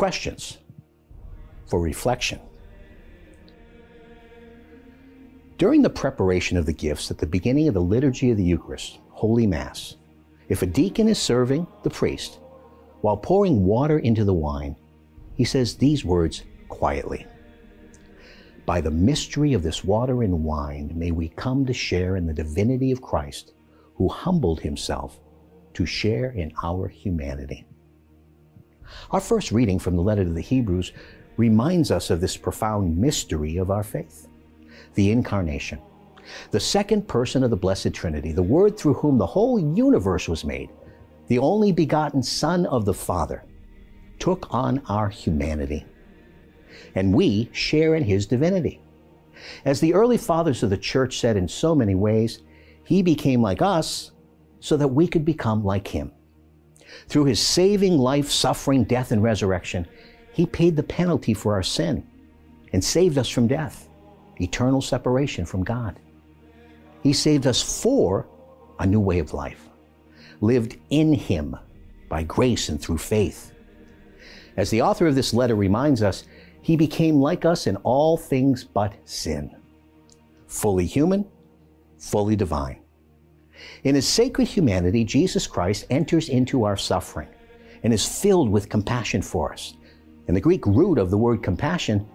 questions, for reflection. During the preparation of the gifts at the beginning of the Liturgy of the Eucharist, Holy Mass, if a deacon is serving the priest, while pouring water into the wine, he says these words quietly. By the mystery of this water and wine, may we come to share in the divinity of Christ, who humbled himself to share in our humanity. Our first reading from the letter to the Hebrews reminds us of this profound mystery of our faith, the Incarnation, the second person of the Blessed Trinity, the Word through whom the whole universe was made, the only begotten Son of the Father, took on our humanity. And we share in his divinity. As the early fathers of the Church said in so many ways, he became like us so that we could become like him. Through his saving life, suffering, death, and resurrection, he paid the penalty for our sin and saved us from death, eternal separation from God. He saved us for a new way of life, lived in him by grace and through faith. As the author of this letter reminds us, he became like us in all things but sin, fully human, fully divine. In his sacred humanity, Jesus Christ enters into our suffering and is filled with compassion for us. And the Greek root of the word compassion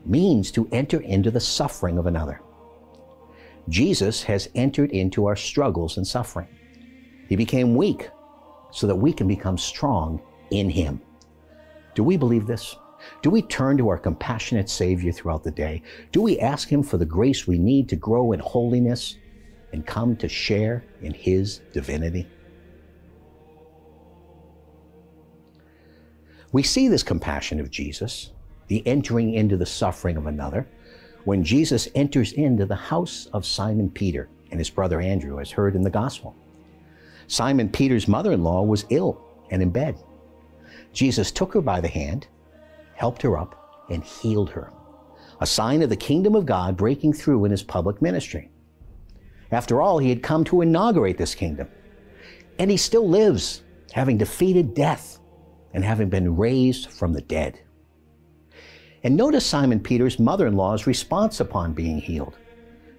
means to enter into the suffering of another. Jesus has entered into our struggles and suffering. He became weak so that we can become strong in him. Do we believe this? Do we turn to our compassionate Savior throughout the day? Do we ask him for the grace we need to grow in holiness and come to share in his divinity? We see this compassion of Jesus, the entering into the suffering of another, when Jesus enters into the house of Simon Peter and his brother Andrew, as heard in the Gospel. Simon Peter's mother-in-law was ill and in bed. Jesus took her by the hand, helped her up, and healed her, a sign of the kingdom of God breaking through in his public ministry. After all, he had come to inaugurate this kingdom, and he still lives, having defeated death and having been raised from the dead. And notice Simon Peter's mother-in-law's response upon being healed.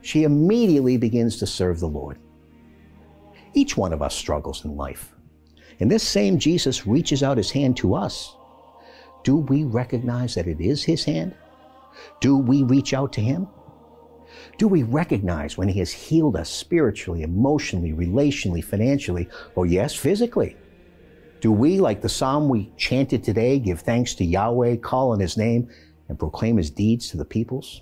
She immediately begins to serve the Lord. Each one of us struggles in life, and this same Jesus reaches out his hand to us. Do we recognize that it is his hand? Do we reach out to him? Do we recognize when he has healed us spiritually, emotionally, relationally, financially, or yes, physically? Do we, like the psalm we chanted today, give thanks to Yahweh, call on his name, and proclaim his deeds to the peoples?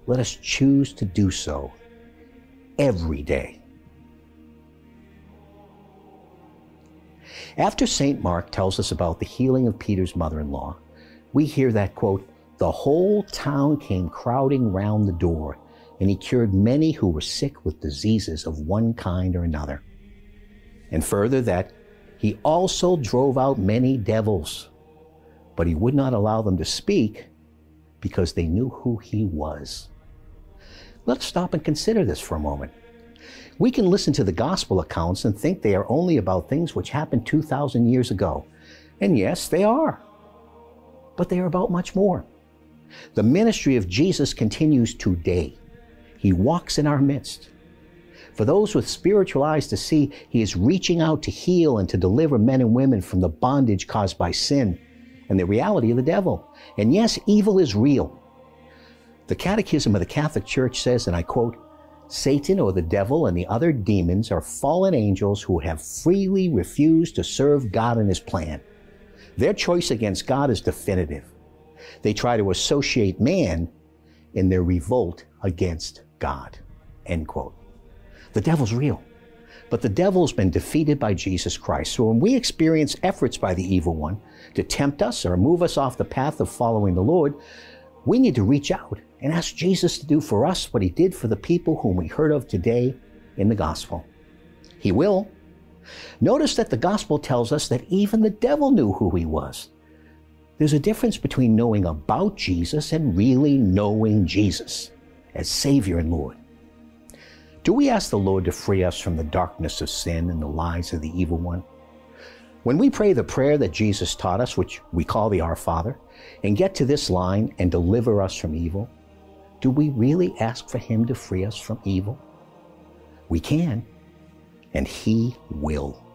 Let us choose to do so every day. After St. Mark tells us about the healing of Peter's mother-in-law, we hear that, quote, the whole town came crowding round the door, and he cured many who were sick with diseases of one kind or another. And further, that he also drove out many devils, but he would not allow them to speak because they knew who he was. Let's stop and consider this for a moment. We can listen to the gospel accounts and think they are only about things which happened 2,000 years ago. And yes, they are. But they are about much more. The ministry of Jesus continues today. He walks in our midst. For those with spiritual eyes to see, he is reaching out to heal and to deliver men and women from the bondage caused by sin and the reality of the devil. And yes, evil is real. The Catechism of the Catholic Church says, and I quote, Satan or the devil and the other demons are fallen angels who have freely refused to serve God and his plan. Their choice against God is definitive. They try to associate man in their revolt against God. End quote. The devil's real, but the devil's been defeated by Jesus Christ. So when we experience efforts by the evil one to tempt us or move us off the path of following the Lord, we need to reach out and ask Jesus to do for us what he did for the people whom we heard of today in the gospel. He will. Notice that the gospel tells us that even the devil knew who he was. There's a difference between knowing about Jesus and really knowing Jesus as Savior and Lord. Do we ask the Lord to free us from the darkness of sin and the lies of the evil one? When we pray the prayer that Jesus taught us, which we call the Our Father, and get to this line, and deliver us from evil, do we really ask for Him to free us from evil? We can, and He will.